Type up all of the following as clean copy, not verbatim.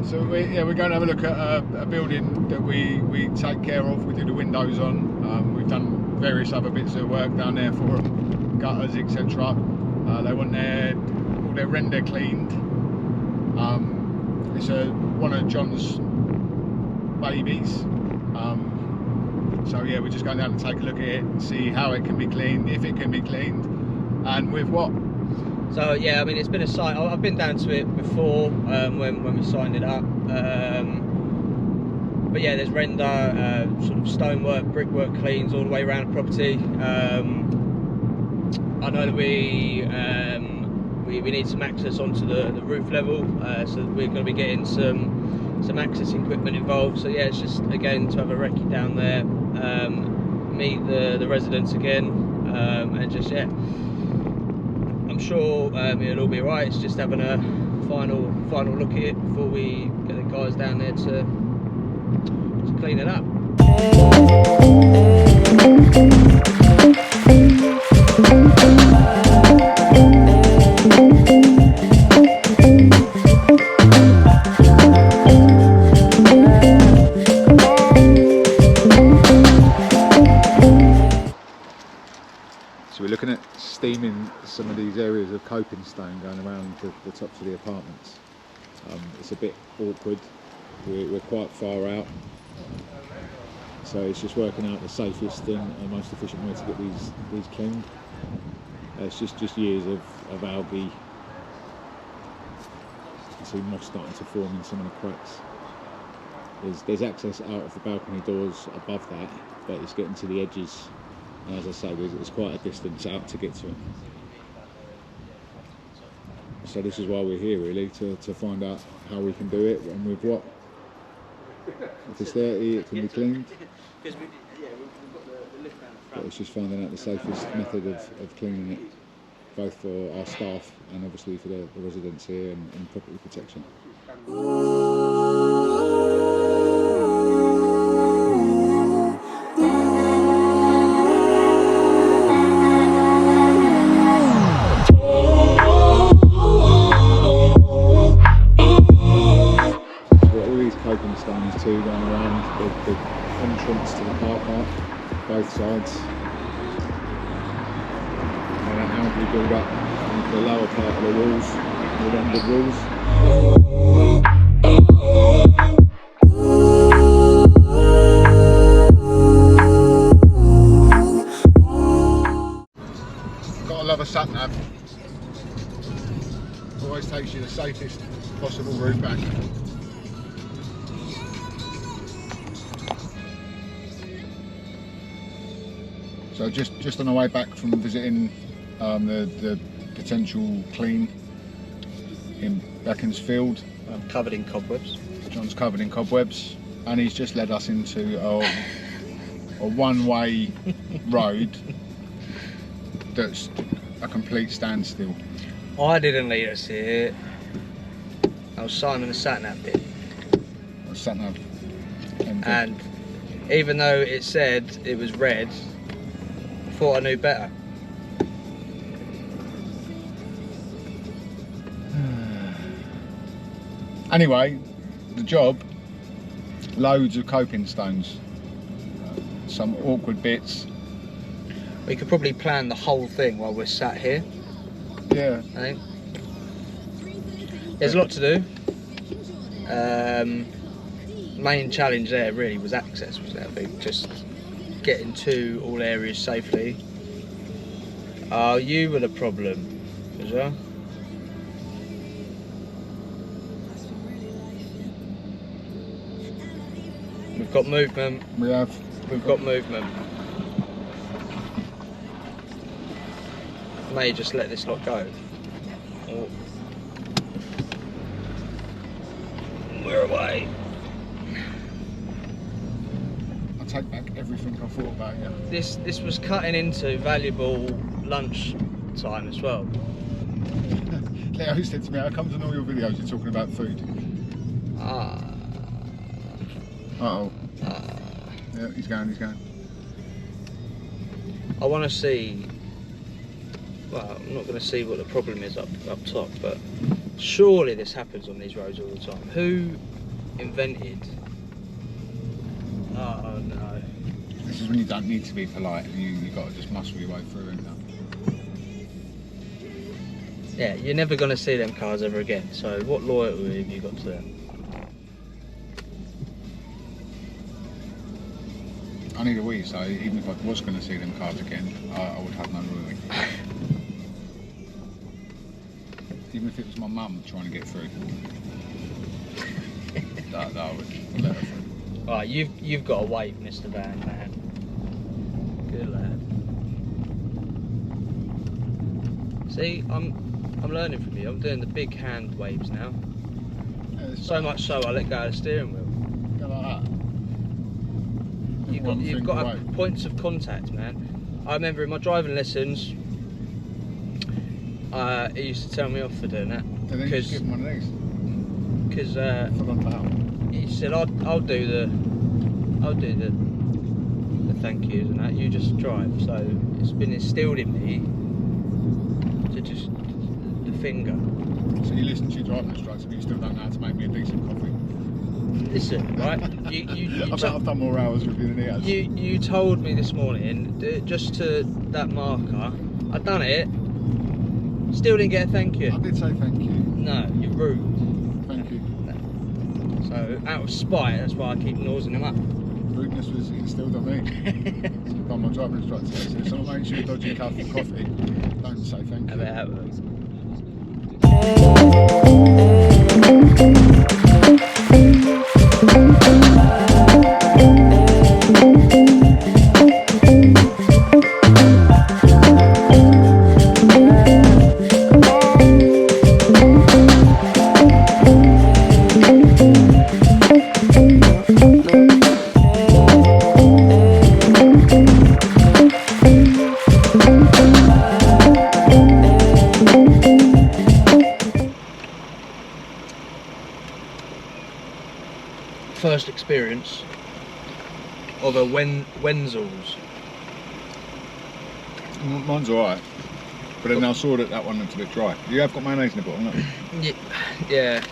So we're going to have a look at a building that we take care of. We do the windows on. We've done various other bits of work down there for them, gutters, etc. They want all their render cleaned. It's one of Jon's babies. So yeah, we're just going down to take a look at it and see how it can be cleaned, if it can be cleaned, and with what. So yeah, I mean, it's been a site. I've been down to it before when we signed it up. But yeah, there's render, sort of stonework, brickwork cleans all the way around the property. I know that we need some access onto the roof level, so we're going to be getting some access equipment involved. So yeah, it's just again to have a recce down there, meet the residents again, and just yeah. I'm sure it'll all be alright. It's just having a final look at it before we get the guys down there to clean it up. So we're looking at steaming some of these areas of coping stone going around the tops of the apartments. It's a bit awkward, we're quite far out, so it's just working out the safest and most efficient way to get these cleaned. It's just years of algae. You can see moss starting to form in some of the cracks. There's access out of the balcony doors above that, but it's getting to the edges. And as I say, there's quite a distance out to get to it. So this is why we're here, really, to find out how we can do it and with what. If it's dirty, it can be cleaned. But it's just finding out the safest method of cleaning it, both for our staff and obviously for the residents here and property protection. Coping stones too going around the entrance to the car park, both sides. And then algae build up into the lower part of the walls, the rounded walls. Gotta love a sat nav. Always takes you the safest possible route back. So just on our way back from visiting the potential clean in Beaconsfield. I'm covered in cobwebs. Jon's covered in cobwebs, and he's just led us into a one-way road that's a complete standstill. I didn't lead us here. I was Simon the sat-nav did. Sat-nav. And even though it said it was red, I thought I knew better. Anyway, the job, loads of coping stones, some awkward bits. We could probably plan the whole thing while we're sat here. Yeah. I think. There's a lot to do. Main challenge there really was access, wasn't it? I think just getting to all areas safely. Oh, you were the problem as well. We've got movement. We have. We've got movement. May just let this lot go. Oh. We're away. I take back everything I thought about you. This was cutting into valuable lunch time as well. Leo said to me, "How comes in all your videos you're talking about food?" Uh-oh. Yeah, he's going. I want to see, well, I'm not going to see what the problem is up top, but surely this happens on these roads all the time. Who invented. Oh no. This is when you don't need to be polite and you got to just muscle your way through it. Yeah, you're never going to see them cars ever again. So what loyalty have you got to them? I need a wee, so even if I was going to see them cars again, I would have no loyalty. Even if it was my mum trying to get through, that I would let her through. Right, you've got a wave, Mr. Van, man. Good lad. See, I'm learning from you. I'm doing the big hand waves now. Yeah, So much so I let go of the steering wheel. Go like that. You've got to have points of contact, man. I remember in my driving lessons, he used to tell me off for doing that. And then you just give him one of these. Because he said, I'll do the thank yous and that. You just drive. So it's been instilled in me to just the finger. So you listen to your driving instructor, but you still don't know how to make me a decent coffee. Listen, right? I've done more hours with you than he has. You told me this morning, just to that marker, I'd done it, still didn't get a thank you. I did say thank you. No, you're rude. Thank you. So, out of spite, that's why I keep nosing him up. Rudeness was instilled on me. By my driving instructor. So if someone makes you a dodgy cup of coffee, don't say thank you. I bet that works. First experience of a Wenzel's. Mine's alright. But then I saw that one looked a bit dry. You have got mayonnaise in the bottom, haven't you? Yeah.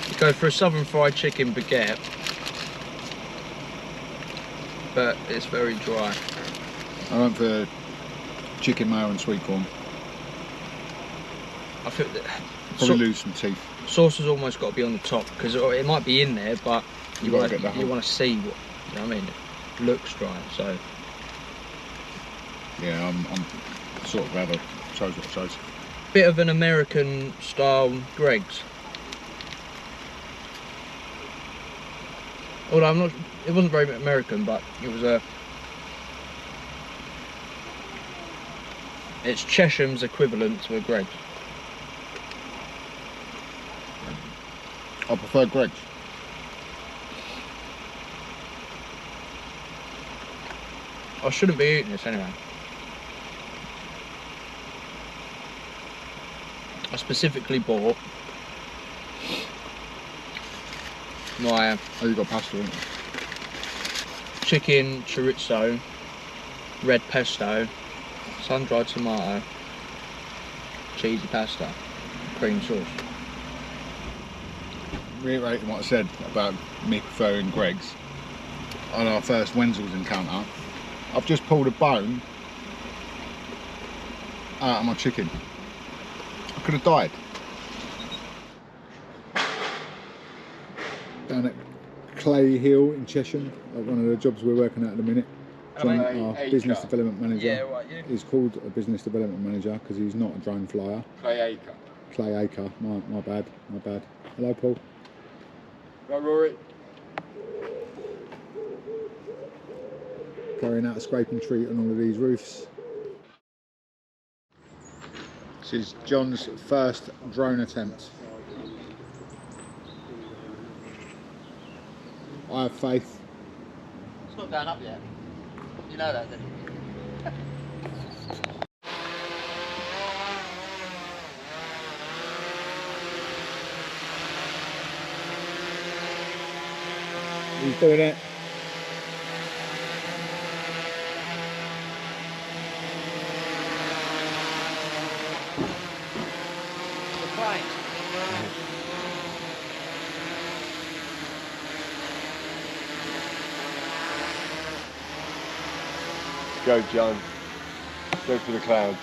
You go for a southern fried chicken baguette, but it's very dry. I went for chicken mayo and sweet corn. I feel that Probably lose some teeth. sauce has almost got to be on the top because it might be in there, but you want to see what, you know what I mean? It looks dry, so. Yeah, I'm sort of rather chose what I chose. Bit of an American style Greg's. Although it wasn't very American, but it was it's Chesham's equivalent to a Greg's. I prefer Greg's. I shouldn't be eating this anyway. I specifically bought my Oh, you got pasta in it? chicken chorizo, red pesto, sun-dried tomato, cheesy pasta, cream sauce. Reiterating what I said about me preferring Greg's on our first Wenzel's encounter, I've just pulled a bone out of my chicken. I could have died. Down at Clay Hill in Chesham, at one of the jobs we're working at the minute. John, our business development manager, is called a business development manager because he's not a drone flyer. Clay Acre, my bad. Hello, Paul. Right, Rory. Carrying out a scrape and treat on all of these roofs. This is John's first drone attempt. I have faith. It's not going up yet. You know that, didn't you? He's doing it. Go, John. Go for the clouds.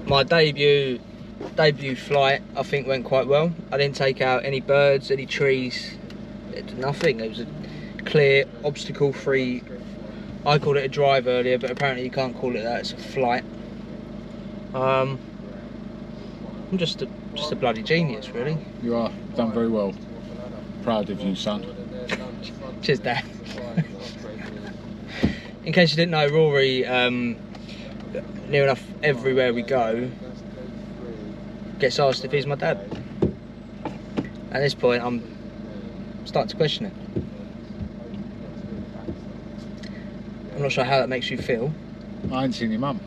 My debut flight, I think, went quite well. I didn't take out any birds, any trees, nothing. It was a clear, obstacle-free. I called it a drive earlier, but apparently you can't call it that. It's a flight. I'm just a bloody genius, really. You are done very well. Proud of you, son. Cheers, Dad. In case you didn't know, Rory, near enough everywhere we go, gets asked if he's my dad. At this point, I'm starting to question it. I'm not sure how that makes you feel. I ain't seen your mum.